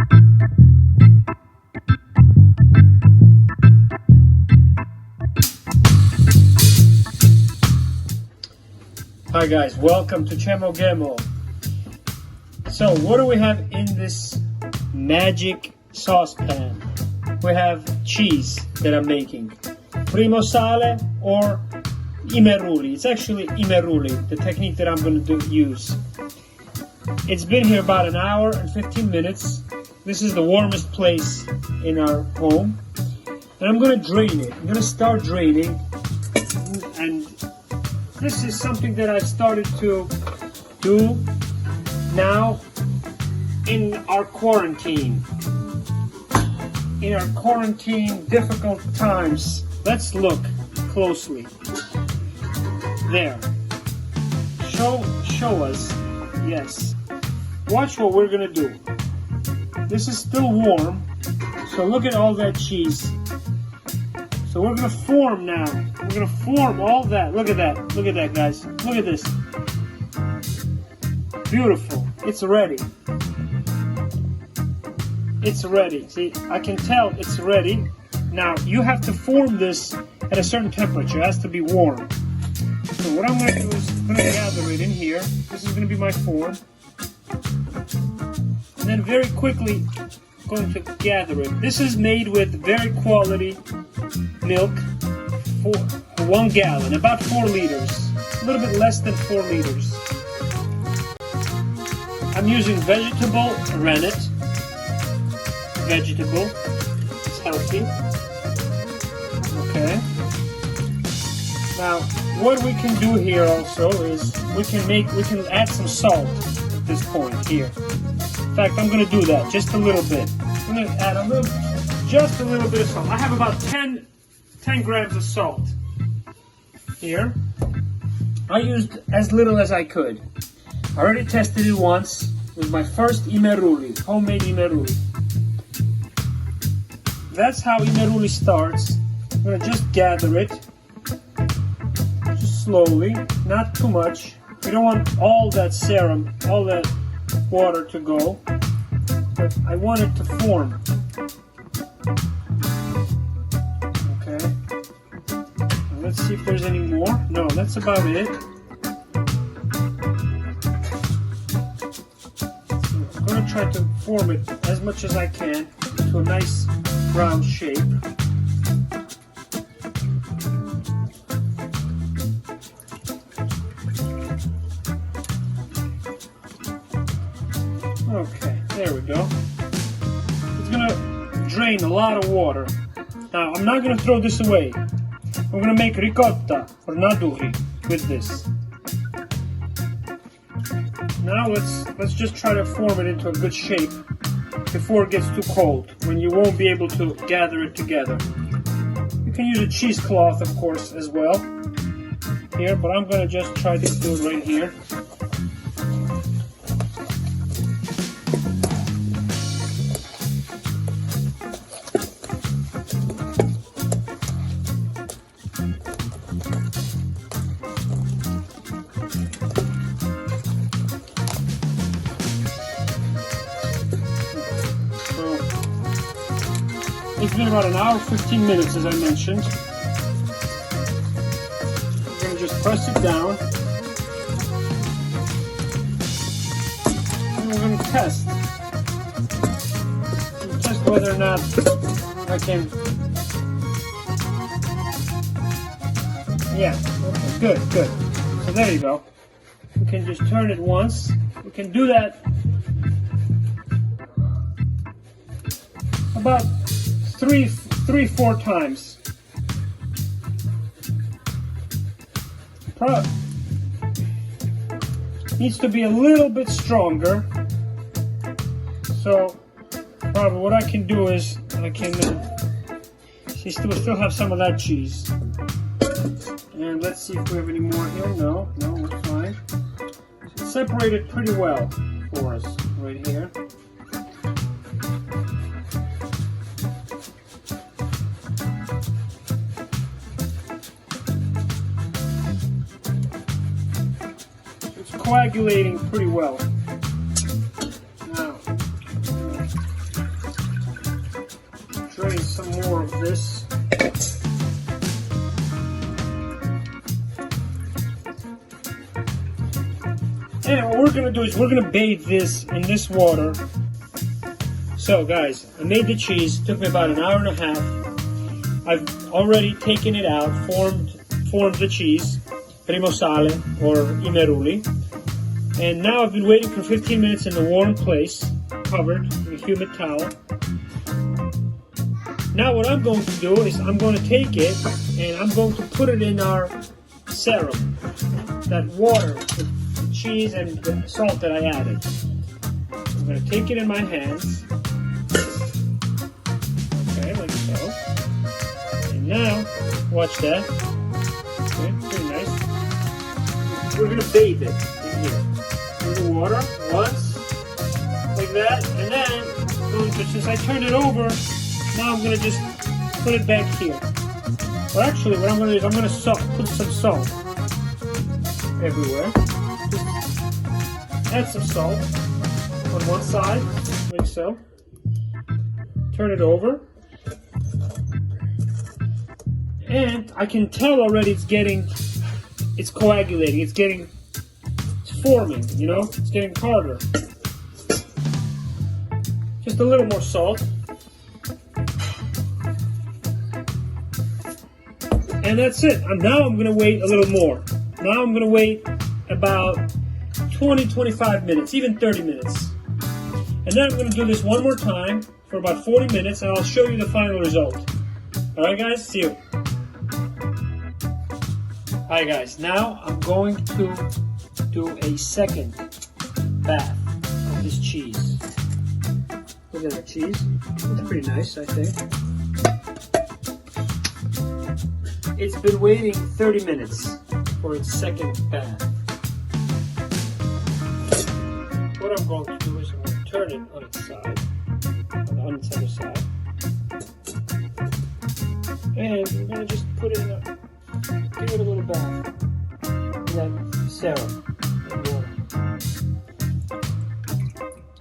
Hi guys, welcome to Chemo Gemo. So what do we have in this magic saucepan? We have cheese that I'm making. Primosale or Imeruli. It's actually Imeruli, the technique that I'm going to use. It's been here about an hour and 15 minutes. This is the warmest place in our home. And I'm going to drain it. I'm going to start draining. And this is something that I've started to do now in our quarantine. In our quarantine difficult times. Let's look closely. There. Show us. Yes. Watch what we're gonna do. This is still warm, so look at all that cheese. So we're gonna form now. We're gonna form all that. Look at that. Look at that, guys. Look at this. Beautiful. It's ready. It's ready. See, I can tell it's ready. Now, you have to form this at a certain temperature. It has to be warm. So what I'm going to do is I'm going to gather it in here. This is going to be my form. And then very quickly, I'm going to gather it. This is made with very quality milk for 1 gallon, about 4 liters. A little bit less than 4 liters. I'm using vegetable rennet. Vegetable. It's healthy. Okay. Now, what we can do here also is we can add some salt at this point here. In fact, I'm going to do that just a little bit. I'm going to add just a little bit of salt. I have about 10 grams of salt here. I used as little as I could. I already tested it once. It was my first Imeruli, homemade Imeruli. That's how Imeruli starts. I'm going to just gather it. Just slowly, not too much. We don't want all that serum, all that water to go. But I want it to form. Okay. Now let's see if there's any more. No, that's about it. So I'm going to try to form it as much as I can to a nice round shape. Okay, there we go. It's gonna drain a lot of water. Now, I'm not gonna throw this away. I'm gonna make ricotta or naduri with this. Now let's just try to form it into a good shape before it gets too cold, when you won't be able to gather it together. You can use a cheesecloth, of course, as well here, but I'm gonna just try to do it right here. It's been about an hour, 15 minutes, as I mentioned. I'm going to just press it down. And we're going to test. Test whether or not I can... Yeah, okay, good. So there you go. We can just turn it once. We can do that about 3-4 times. Needs to be a little bit stronger. So probably what I can do is I can we still have some of that cheese. And let's see if we have any more here. No, we're fine. It's separated pretty well for us right here. Coagulating pretty well. Now, Drain some more of this. And what we're gonna do is we're gonna bathe this in this water. So guys, I made the cheese, took me about an hour and a half. I've already taken it out, formed the cheese, Primosale or Imeruli. And now I've been waiting for 15 minutes in a warm place, covered in a humid towel. Now what I'm going to do is I'm going to take it and I'm going to put it in our serum, that water, the cheese and the salt that I added. I'm going to take it in my hands. Okay, like so. And now, watch that. Okay, pretty nice. We're going to bathe it in here. In the water, once, like that. And then, since I turned it over, now I'm going to just put it back here. Well, actually, what I'm going to do is I'm going to put some salt everywhere. Just add some salt on one side, like so. Turn it over. And I can tell already it's coagulating, it's forming, you know, it's getting harder. Just a little more salt. And that's it. Now I'm going to wait a little more. Now I'm going to wait about 20-25 minutes, even 30 minutes. And then I'm going to do this one more time for about 40 minutes, and I'll show you the final result. Alright guys, see you. Hi guys, now I'm going to do a second bath of this cheese. Look at that cheese. It's pretty nice, I think. It's been waiting 30 minutes for its second bath. What I'm going to do is I'm going to turn it on its side, on the other side. And we're going to just put it in give it a little bath in that serum and water.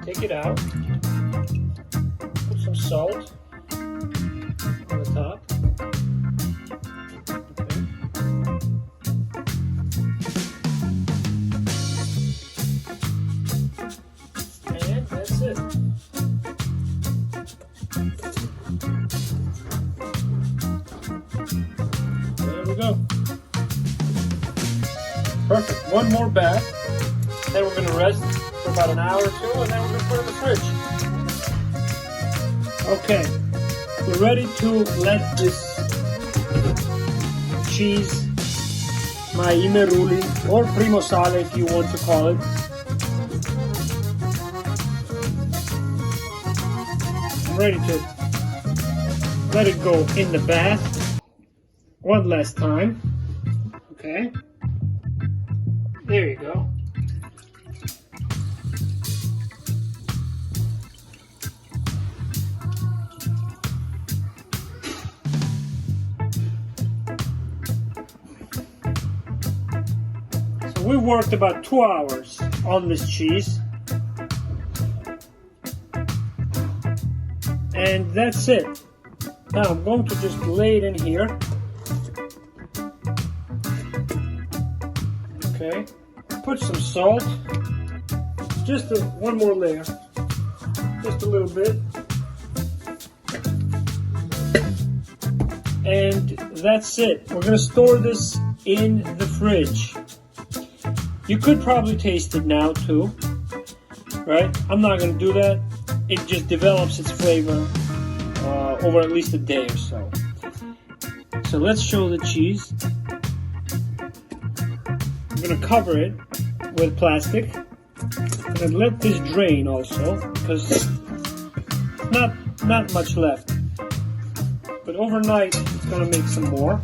Take it out, put some salt on the top. And that's it. There we go. Perfect. One more bath. Then we're going to rest for about an hour or two, and then we're going to put it in the fridge. Okay. We're ready to let this cheese, my Imeruli, or Primosale if you want to call it, I'm ready to let it go in the bath one last time. Okay. There you go. So we worked about 2 hours on this cheese. And that's it. Now I'm going to just lay it in here. Okay. Put some salt. Just one more layer. Just a little bit. And that's it. We're going to store this in the fridge. You could probably taste it now too. Right? I'm not going to do that. It just develops its flavor over at least a day or so. So let's show the cheese. I'm going to cover it with plastic and let this drain also, because not much left. But overnight it's going to make some more.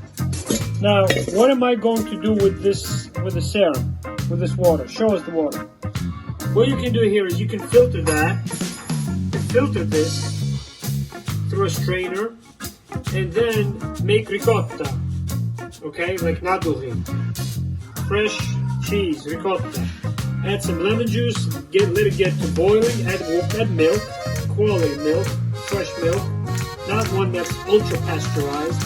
Now, what am I going to do with this, with the serum, with this water? Show us the water. What you can do here is you can filter that, filter this through a strainer, and then make ricotta. Okay, like naduri. Fresh cheese, ricotta. Add some lemon juice, let it get to boiling, add milk, quality milk, fresh milk, not one that's ultra pasteurized,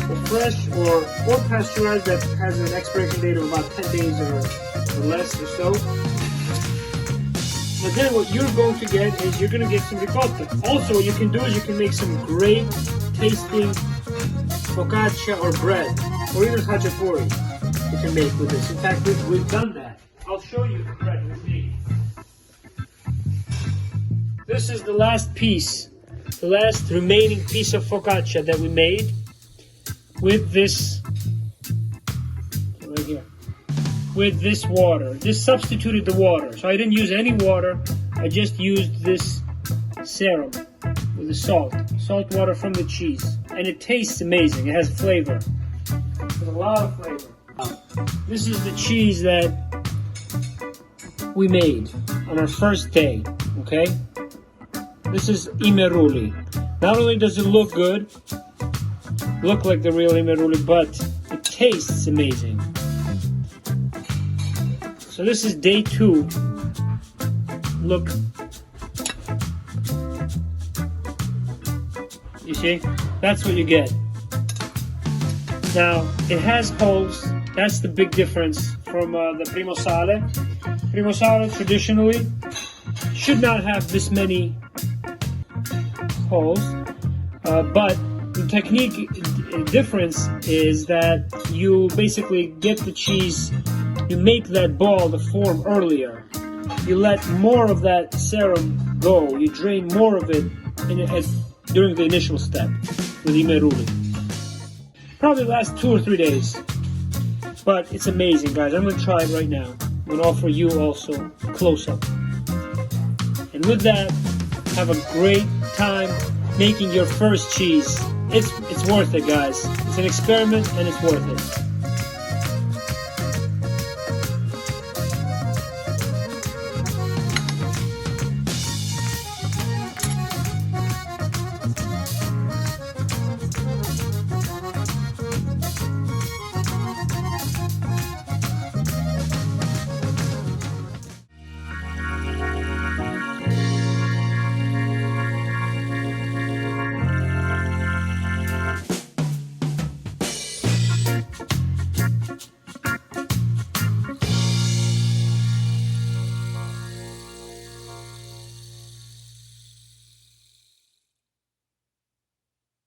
but fresh or pasteurized that has an expiration date of about 10 days or less or so. But then what you're going to get is you're going to get some ricotta. Also, what you can do is you can make some great tasting focaccia or bread, or even khachapuri you can make with this. In fact, we've done that. I'll show you the bread with me. This is the last piece, the last remaining piece of focaccia that we made with this, right here, with this water. This substituted the water. So I didn't use any water. I just used this serum with the salt water from the cheese. And it tastes amazing. It has flavor. There's a lot of flavor. This is the cheese that we made on our first day, okay? This is Imeruli. Not only does it look good, look like the real Imeruli, but it tastes amazing. So this is day 2. Look. You see? That's what you get. Now, it has holes. That's the big difference from the Primosale. Primosale traditionally should not have this many holes, but the technique difference is that you basically get the cheese, you make that ball to form earlier. You let more of that serum go. You drain more of it during the initial step with Imeruli. Probably lasts 2 or 3 days. But it's amazing, guys. I'm going to try it right now. I'm going to offer you also a close-up. And with that, have a great time making your first cheese. It's worth it, guys. It's an experiment and it's worth it.